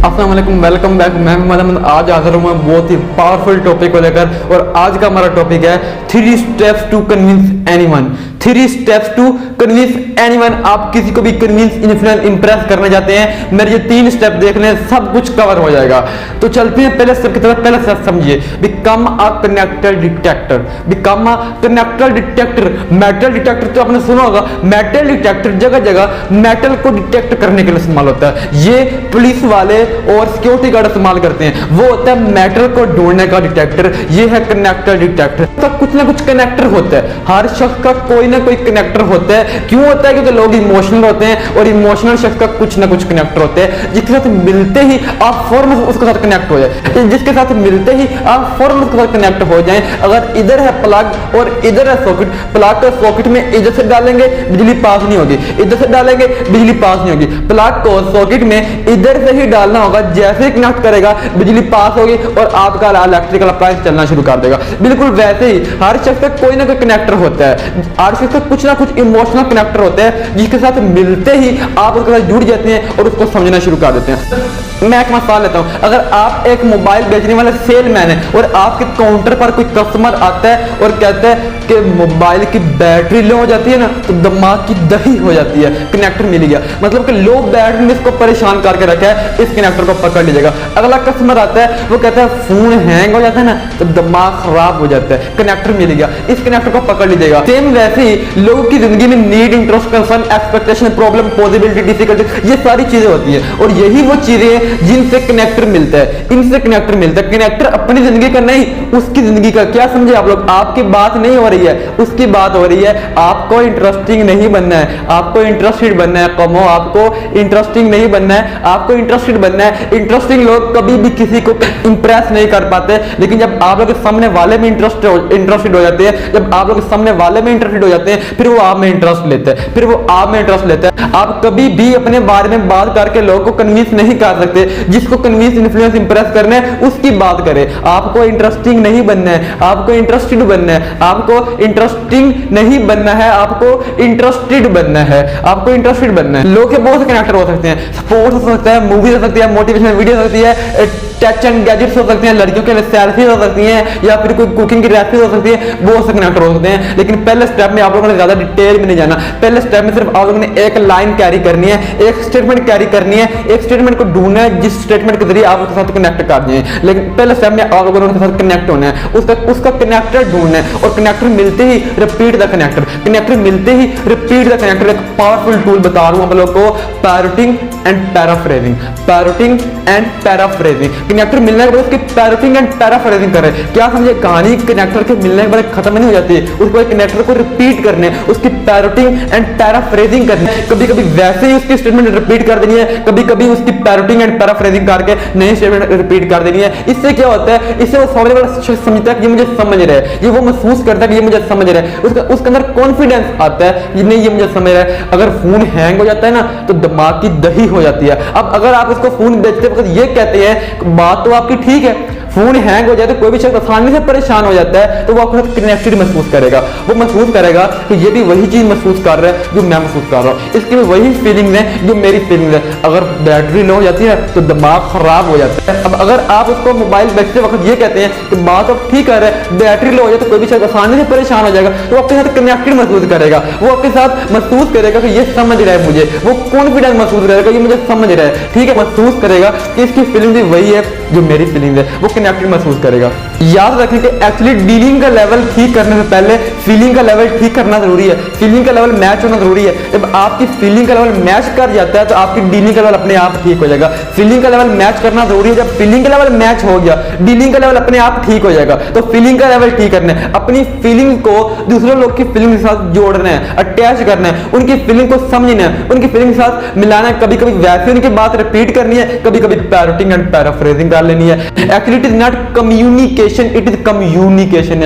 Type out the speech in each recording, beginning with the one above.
अस्सलाम वालेकुम, welcome back. मैं मोहम्मद आज हाजिर हूँ बहुत ही पावरफुल टॉपिक को लेकर। और आज का हमारा टॉपिक है 3 steps to convince anyone. 3 steps to convince anyone. आप किसी को भी कन्विंस, इन्फ्लुएंस, इंप्रेस करने जाते हैं, मेरे ये 3 स्टेप देख लें, सब कुछ कवर हो जाएगा। तो चलते हैं पहले स्टेप की तरफ। पहले स्टेप समझिए, become a connector detector. Become a connector detector. Metal detector तो आपने सुना होगा। मेटल डिटेक्टर जगह जगह मेटल को डिटेक्ट करने के लिए इस्तेमाल होता है। ये पुलिस वाले और सिक्योरिटी गार्ड इस्तेमाल करते हैं। वो होता है मेटल को ढूंढने का डिटेक्टर। ये है कनेक्टर डिटेक्टर। तो कुछ ना कुछ कनेक्टर होता है, हर शख्स का कोई ना कोई कनेक्टर होता है। क्यों होता है? क्योंकि लोग इमोशनल होते हैं और इमोशनल शख्स का कुछ ना कुछ कनेक्टर होते हैं, जिसके साथ मिलते ही आप फौरन उसके साथ कनेक्ट हो जाए। जिसके साथ मिलते ही आप फौरन उसके साथ कनेक्ट हो जाएं। अगर इधर है प्लग और इधर है सॉकेट, प्लग को सॉकेट में इधर से डालेंगे बिजली पास नहीं होगी, इधर से डालेंगे बिजली पास नहीं होगी। प्लग को सॉकेट में इधर से ही डालना होगा, जैसे ही कनेक्ट करेगा बिजली पास होगी और आपका इलेक्ट्रिकल अप्लायंस चलना शुरू कर देगा। बिल्कुल वैसे ही हर शख्स का कोई ना कोई कनेक्टर होता है, हर शख्स का कुछ ना कुछ इमोशनल कनेक्टर होता है, जिसके साथ मिलते ही आप उसके साथ जुड़ जाते हैं और उसको समझना शुरू कर देते हैं। मैं एक मिसाल लेता हूं। अगर आप एक मोबाइल बेचने वाले सेलमैन है और आपके काउंटर पर कोई कस्टमर आता है और कहता है कि मोबाइल की बैटरी लो हो जाती है ना, तो दिमाग की दही हो जाती है। कनेक्टर मिल गया, मतलब कि लो बैटरी ने इसको परेशान करके रखा है, इस कनेक्टर को पकड़ लीजिएगा। अगला कस्टमर आता है, वो कहता है फोन हैंग हो जाता है ना, तो दिमाग खराब हो जाता है। कनेक्टर मिल गया, इस कनेक्टर को पकड़ लीजिएगा। सेम वैसे ही लोगों की जिंदगी में need, interest, concern, expectation, problem, possibility, difficulty, ये सारी चीजें होती है और यही वो चीजें हैं जिनसे कनेक्टर मिलता है, इनसे कनेक्टर मिलता है। कनेक्टर अपनी जिंदगी का नहीं, उसकी जिंदगी का। क्या समझे आप लोग? आपकी बात नहीं हो रही है, उसकी बात हो रही है। आपको इंटरेस्टिंग नहीं बनना है, आपको इंटरेस्टेड बनना है। कमो, आपको इंटरेस्टिंग नहीं बनना है, आपको इंटरेस्टेड बनना है। इंटरेस्टिंग लोग कभी भी किसी को इंप्रेस नहीं कर पाते, लेकिन जब आप लोग सामने वाले में इंटरेस्टेड हो जाते हैं, जब आप लोग सामने वाले में इंटरेस्टेड हो जाते हैं, फिर वो आप में इंटरेस्ट लेते हैं, फिर वो आप में इंटरेस्ट लेते हैं। आप कभी भी अपने बारे में बात करके लोगों को कन्विंस नहीं कर सकते। जिसको कन्विंस, इन्फ्लुएंस, इंप्रेस करना है उसकी बात करें। आपको इंटरेस्टिंग नहीं बनना है, आपको इंटरेस्टेड बनना है। आपको इंटरेस्टिंग नहीं बनना है, आपको इंटरेस्टेड बनना है, आपको इंटरेस्टेड बनना है। लोग के बहुत से कनेक्टर हो सकते हैं। स्पोर्ट्स हो सकता है, मूवी हो सकती है, मोटिवेशनल वीडियो हो सकती है, टच एंड गैजेट्स हो सकते हैं, लड़कियों के लिए सेल्फी हो सकती हैं, या फिर कोई कुकिंग की रेसिपी हो सकती है। बहुत से कनेक्टर हो सकते हैं। लेकिन पहले स्टेप में आप लोगों ने ज्यादा डिटेल में नहीं जाना। पहले स्टेप में सिर्फ आप लोगों ने एक लाइन कैरी करनी है, एक स्टेटमेंट कैरी करनी है, एक स्टेटमेंट को ढूंढना है जिस स्टेटमेंट के जरिए आप उसके साथ कनेक्ट कर दें। लेकिन पहले स्टेप में आप लोगों ने उसके साथ कनेक्ट होना है, उसका कनेक्टर ढूंढना है। और कनेक्टर मिलते ही रिपीट द कनेक्टर, कनेक्टर मिलते ही रिपीट द कनेक्टर। एक पावरफुल टूल बता रहा हूं आप लोगों को, parroting and paraphrasing. Parroting and paraphrasing. Connector मिलने के बाद उसकी पैरोटिंग एंड पैराफ्रेजिंग करें। क्या समझे? कहानी कनेक्टर के मिलने के बाद खत्म नहीं हो जाती है, उसको कनेक्टर को रिपीट करने, उसकी पैरोटिंग एंड पैराफ्रेजिंग करनी है। कभी कभी वैसे ही उसकी स्टेटमेंट रिपीट कर देनी है, कभी कभी उसकी पैरोटिंग एंड पैराफ्रेजिंग करके नई स्टेटमेंट रिपीट कर देनी है। इससे क्या होता है? इससे वो सामने वाला शख्स समझता है कि ये मुझे समझ रहा है, ये वो महसूस करता है कि ये मुझे समझ रहा है। उसके अंदर कॉन्फिडेंस आता है कि नहीं, ये मुझे समझ रहा है। अगर फोन हैंग हो जाता है ना, तो दिमाग की दही हो जाती है। अब अगर आप उसको फोन बेचते वक्त ये कहते हैं, बात तो आपकी ठीक है, फोन हैंग हो जाए तो कोई भी शख्स आसानी से परेशान हो जाता है, तो वो आपके साथ कनेक्टेड महसूस करेगा। वो महसूस करेगा कि ये भी वही चीज महसूस कर रहा है जो मैं महसूस कर रहा हूँ, इसकी भी वही फीलिंग है जो मेरी फीलिंग है। अगर बैटरी लो हो जाती है तो दिमाग खराब हो जाता है। अब अगर आप उसको मोबाइल बेचते वक्त ये कहते हैं कि बात तो ठीक कर रहे हैं, बैटरी लो हो जाए तो कोई भी शख्स आसानी से परेशान हो जाएगा, तो वो आपके साथ कनेक्टेड महसूस करेगा। वो आपके साथ महसूस करेगा कि ये समझ रहा है मुझे, वो कॉन्फिडेंस महसूस करेगा, ये मुझे समझ रहा है। ठीक है, महसूस करेगा कि इसकी फीलिंग भी वही है जो मेरी फीलिंग है, वो कनेक्टेड महसूस करेगा। याद रखें कि एक्चुअली डीलिंग का लेवल ठीक करने से पहले फीलिंग का लेवल ठीक करना जरूरी है, फीलिंग का लेवल मैच होना जरूरी है। जब आपकी फीलिंग का लेवल मैच कर जाता है तो आपकी डीलिंग का लेवल अपने आप ठीक हो जाएगा। फीलिंग का लेवल मैच करना जरूरी है। जब फीलिंग का लेवल मैच हो गया, डीलिंग का लेवल अपने आप ठीक हो जाएगा। तो फीलिंग का लेवल ठीक करना है, अपनी फीलिंग को दूसरे लोग की फीलिंग के साथ जोड़ना है, अटैच करना है, उनकी फीलिंग को समझना है, उनकी फीलिंग के साथ मिलाना है। कभी कभी वैसे उनकी बात रिपीट करनी है, कभी कभी पैरोटिंग एंड पैराफ्रेजिंग कर लेनी है। Actually is not communication, it is communication.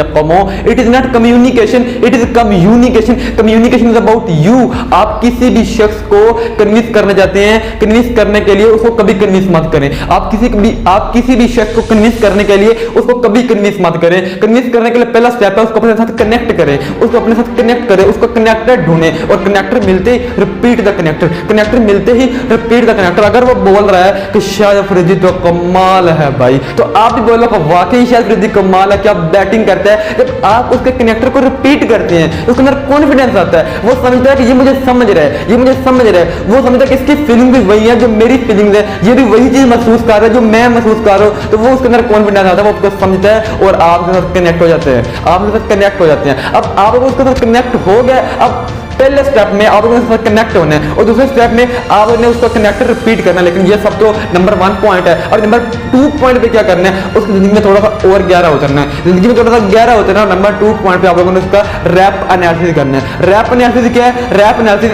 It is not communication, it is communication. Communication is about you. आप किसी भी शख्स को कन्विंस करना चाहते हैं, कन्विंस करने के लिए उसको कभी कन्विंस मत करें। आप किसी भी शख्स को कन्विंस करने के लिए उसको कभी कन्विंस मत करें। कन्विंस करने के लिए पहला स्टेप है उसको अपने साथ कनेक्ट करें, उसको अपने साथ कनेक्ट करें, उसको कनेक्टर ढूंढें और कनेक्टर मिलते ही रिपीट द कनेक्टर, कनेक्टर मिलते ही रिपीट द कनेक्टर। अगर वो बोल रहा है कि शायद अफरीदी तो कमाल है भाई, तो आप भी बोलो कि वाकई शायद अफरीदी कमाल है, क्या बैटिंग करता है। जब आप उसके कनेक्टर को रिपीट करते हैं उसके अंदर कॉन्फिडेंस आता है, वो समझता है कि ये मुझे समझ रहा है, ये मुझे समझ रहा है। वो समझता है कि इसकी फीलिंग भी वही है जो मेरी फीलिंग है, ये भी वही चीज महसूस कर रहा है जो मैं महसूस कर रहा हूं। तो वो उसके अंदर कॉन्फिडेंस आता है, वो उसको समझता है और आपके साथ कनेक्ट हो जाते हैं, आपके साथ कनेक्ट हो जाते हैं। अब आप उसके साथ कनेक्ट हो गए, अब पहले स्टेप में आप उसके साथ कनेक्ट होना है और दूसरे स्टेप में आपने उसका कनेक्टर रिपीट करना है। लेकिन ये सब तो नंबर 1 पॉइंट है, और नंबर 2 पॉइंट पे क्या करना है, उसकी जिंदगी में थोड़ा सा और गहरा उतरना है। जिंदगी में थोड़ा सा गहरा उतरना है। नंबर 2 पॉइंट पे आप लोगों ने उसका रैप एनालिसिस करना है। रैप एनालिसिस क्या है? Rap analysis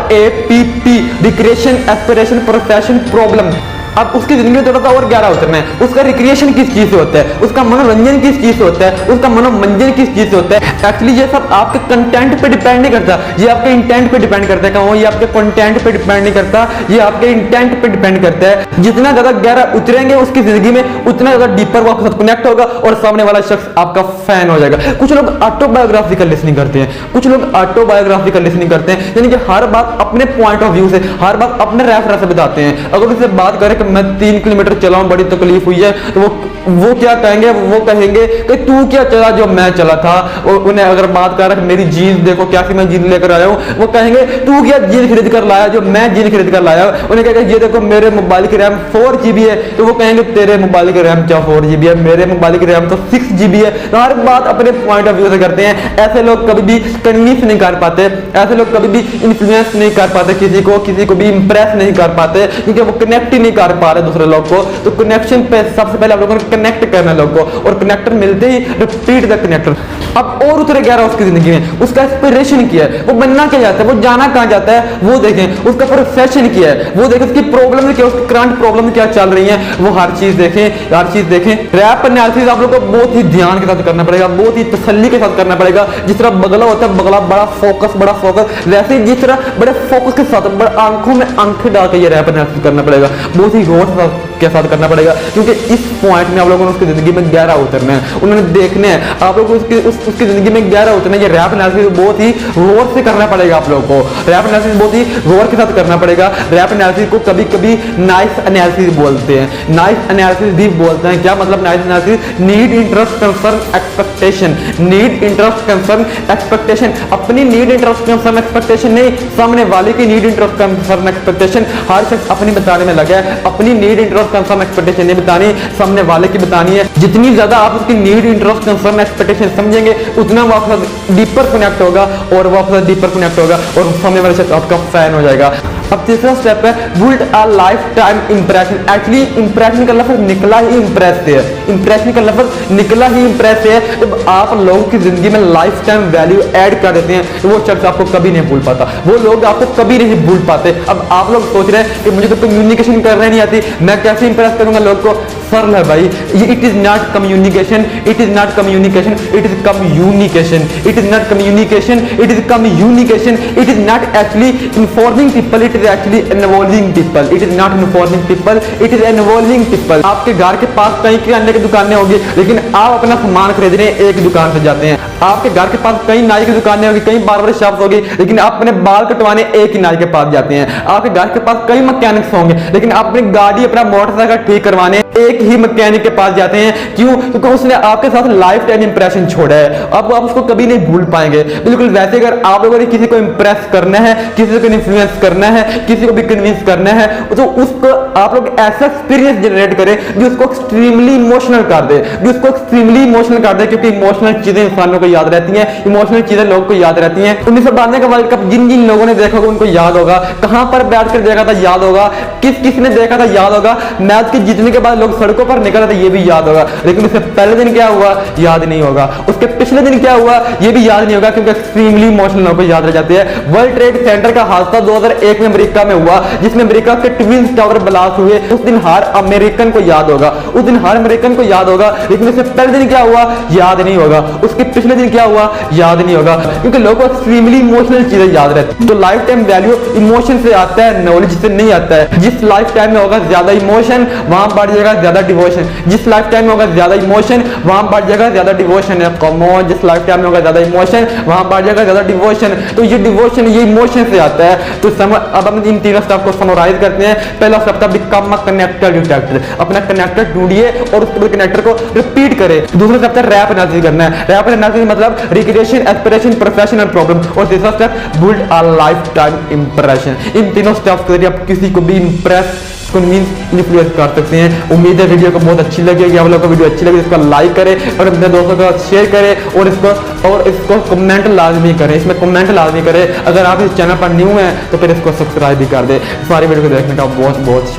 RAPP, recreation, aspiration, profession, problem. अब उसकी जिंदगी में थोड़ा सा और गहरा उतरना है। उसका रिक्रिएशन किस चीज से होता है, उसका मनोरंजन किस चीज से होता है, उसका मनोरंजन किस चीज से होता है। एक्चुअली ये सब आपके कंटेंट पे डिपेंड नहीं करता, ये आपके इंटेंट पे डिपेंड करता है। कहूँ ये आपके कंटेंट पे डिपेंड नहीं करता, ये आपके इंटेंट पे डिपेंड करता है। जितना ज्यादा गहरा उतरेंगे उसकी जिंदगी में, उतना ज्यादा डीपर वो आपके साथ कनेक्ट होगा और सामने वाला शख्स आपका फैन हो जाएगा। कुछ लोग ऑटोबायोग्राफिकल लिसनिंग करते हैं, कुछ लोग ऑटोबायोग्राफिकल लिसनिंग करते हैं, यानी कि हर बात अपने पॉइंट ऑफ व्यू से, हर बात अपने रेफरेंस से बताते हैं। अगर उससे बात करें कि मैं 3 किलोमीटर चला हूं, बड़ी तकलीफ हुई है, तो वो क्या कहेंगे, वो कहेंगे कि तू क्या चला जो मैं चला था। और उन्हें अगर बात कर मेरी जीन्स देखो कैसी मैं जीन्स लेकर आया हूं, वो कहेंगे तू क्या जीन्स खरीद कर लाया जो मैं जीन्स खरीद कर लाया। उन्हें कहेंगे ये देखो मेरे मोबाइल की रैम 4 GB है, तो वो कहेंगे तेरे मोबाइल की रैम क्या 4 GB है, मेरे मोबाइल की रैम तो 6 GB है। तो हर बात अपने पॉइंट ऑफ व्यू से करते हैं। ऐसे लोग कभी भी कन्विंस नहीं कर पाते, ऐसे लोग कभी भी इन्फ्लुएंस नहीं कर पाते किसी को भी इंप्रेस नहीं कर पाते, क्योंकि वो कनेक्ट ही नहीं कर पा रहे दूसरे लोग को। तो कनेक्शन पे सबसे पहले आप लोगों ने कनेक्ट करना है लोगों को, और कनेक्टर मिलते ही रिपीट द कनेक्टर। अब और उतरे गहरा उसकी जिंदगी में, उसका एस्पिरेशन क्या है, वो बनना क्या चाहता है, वो जाना कहां चाहता है, वो देखें। उसका प्रोफेशन क्या है, वो देखें। उसकी प्रॉब्लम क्या, उसकी करंट प्रॉब्लम क्या चल रही है, वो हर चीज देखें, हर चीज देखें। रैप एनालिसिस आप लोग को बहुत ही ध्यान के साथ करना पड़ेगा, बहुत ही तसल्ली के साथ करना पड़ेगा। जिस तरह बगला होता है, बगला बड़ा फोकस, वैसे ही जिस तरह बड़े फोकस के साथ, बड़े आंखों में आंखें डाल के ये रैप एनालिसिस करना पड़ेगा, बहुत ही गौर के साथ करना पड़ेगा। क्योंकि इस पॉइंट में आप लोगों ने उसकी जिंदगी में गहरा उतरना है, उन्होंने देखने हैं आप लोग उसकी जिंदगी में गहरा उतरना है। ये रैप एनालिसिस बहुत ही गौर से करना पड़ेगा आप लोगों को। रैप एनालिसिस बहुत ही गौर के साथ करना पड़ेगा। रैप एनालिसिस को कभी कभी नाइस एनालिसिस बोलते हैं, नाइस एनालिसिस भी बोलते हैं। क्या मतलब nice analysis? Need, interest, concern, expectation. Need, interest, concern, expectation. अपनी नीड, इंटरेस्ट, कंसर्न, एक्सपेक्टेशन नहीं, सामने वाले की नीड, इंटरेस्ट, कंसर्न, एक्सपेक्टेशन। हर शख्स अपनी बताने में लगा है, अपनी नीड, इंटरेस्ट, कंसर्न, एक्सपेक्टेशन नहीं बतानी, सामने वाले की बतानी है। जितनी ज्यादा आप उसकी नीड, इंटरेस्ट, कंसर्न, एक्सपेक्टेशन समझेंगे, उतना वो आपके साथ डीपर कनेक्ट होगा, और वो आपके साथ डीपर कनेक्ट होगा और सामने वाले शख्स आपका फैन हो जाएगा। अब तीसरा स्टेप है build a life time impression. Actually impression का लफ्ज निकला ही इंप्रेस से है, इंप्रेशन का लफ्ज निकला ही इंप्रेस से है। जब आप लोगों की जिंदगी में लाइफ टाइम वैल्यू ऐड कर देते हैं, तो वो शख्स आपको कभी नहीं भूल पाता, वो लोग आपको कभी नहीं भूल पाते। अब आप लोग सोच रहे हैं कि मुझे तो कम्युनिकेशन करना नहीं आती, मैं कैसे इंप्रेस करूंगा लोग को। सरल है भाई, ये it is not communication, it is not communication, it is communication, it is not communication, it is communication, it is not actually informing people, it is actually involving people, it is not informing people, it is involving people. आपके घर के पास कई किराने की दुकानें होगी, लेकिन आप अपना सामान खरीदने एक दुकान से जाते हैं। आपके घर के पास कई नाई की दुकानें होगी, कई बार्बर शॉप होगी, लेकिन आप अपने बाल कटवाने एक ही नाई के पास जाते हैं। आपके घर के पास कई मैकेनिक्स होंगे, लेकिन आप अपनी गाड़ी, अपना मोटरसाइकिल ठीक करवाने एक ही मैकेनिक के पास जाते हैं। क्यों? क्योंकि उसने आपके साथ लाइफ टाइम इंप्रेशन छोड़ा है, अब आप उसको कभी नहीं भूल पाएंगे। बिल्कुल वैसे अगर आप लोगों ने किसी को इंप्रेस करना है, किसी को इन्फ्लुएंस करना है, किसी को भी कन्विंस करना है, तो उसको आप लोग ऐसा एक्सपीरियंस जनरेट करें जो उसको एक्सट्रीमली इमोशनल कर दे, जो उसको एक्सट्रीमली इमोशनल कर दे। क्योंकि इमोशनल चीजें इंसानों को याद रहती हैं, इमोशनल चीजें लोगों को याद रहती हैं। 1992 का वर्ल्ड कप जिन जिन लोगों ने देखा होगा उनको याद होगा, कहां पर बैठकर देखा था याद होगा, किस किस ने देखा था याद होगा। मैच के जीतने के बाद लोग सड़कों पर निकल रहे थे, ये भी याद होगा। लेकिन उससे पहले दिन क्या हुआ याद नहीं होगा, उसके पिछले दिन क्या हुआ ये भी याद नहीं होगा, क्योंकि एक्सट्रीमली इमोशनल लोगों को याद रह जाते हैं। वर्ल्ड ट्रेड सेंटर का हादसा 2001 में अमेरिका में हुआ, जिसमें अमेरिका के ट्विन टावर ब्लास्ट हुए, उस दिन हर अमेरिकन को याद होगा, उस दिन हर अमेरिकन को याद होगा। लेकिन उससे पहले दिन क्या हुआ याद नहीं होगा, उसके पिछले दिन क्या हुआ याद नहीं होगा, क्योंकि लोगों को एक्सट्रीमली इमोशनल चीजें याद रहती। तो लाइफ टाइम वैल्यू इमोशन से आता है, नॉलेज से नहीं आता है। जिस लाइफ टाइम में होगा ज्यादा इमोशन, वहां बढ़ जाएगा ज्यादा डिवोशन। जिस लाइफ टाइम में होगा ज्यादा इमोशन, वहां बढ़ जाएगा ज्यादा डिवोशन है। कम ऑन, जिस लाइफ टाइम में होगा ज्यादा इमोशन, वहां बढ़ जाएगा ज्यादा डिवोशन। तो ये डिवोशन, ये इमोशन से आता है। तो अब हम इन तीनों स्टेप को समराइज करते हैं। पहला स्टेप था बिकम अ कनेक्टर डिटेक्टर, अपना कनेक्टर ढूंढिए और उस कनेक्टर को रिपीट करें। दूसरा स्टेप था रैप एनालिसिस करना है। रैप एनालिसिस मतलब रिक्रिएशन, एस्पिरेशन, प्रोफेशन और प्रॉब्लम। और तीसरा step build a life time impression. इन तीनों स्टेप्स के जरिए आप किसी को भी इंप्रेस, कन्विंस, इन्फ्लुएंस कर सकते हैं। उम्मीद है वीडियो को बहुत अच्छी लगेगी। आप लोगों को वीडियो अच्छी लगी इसको लाइक करें और अपने दोस्तों के साथ शेयर करें और इसको कमेंट लाजमी करें, इसमें कमेंट लाजमी करें। अगर आप इस चैनल पर न्यू हैं तो फिर इसको सब्सक्राइब भी कर दें। सारी वीडियो को देखने का बहुत बहुत शुक्रिया।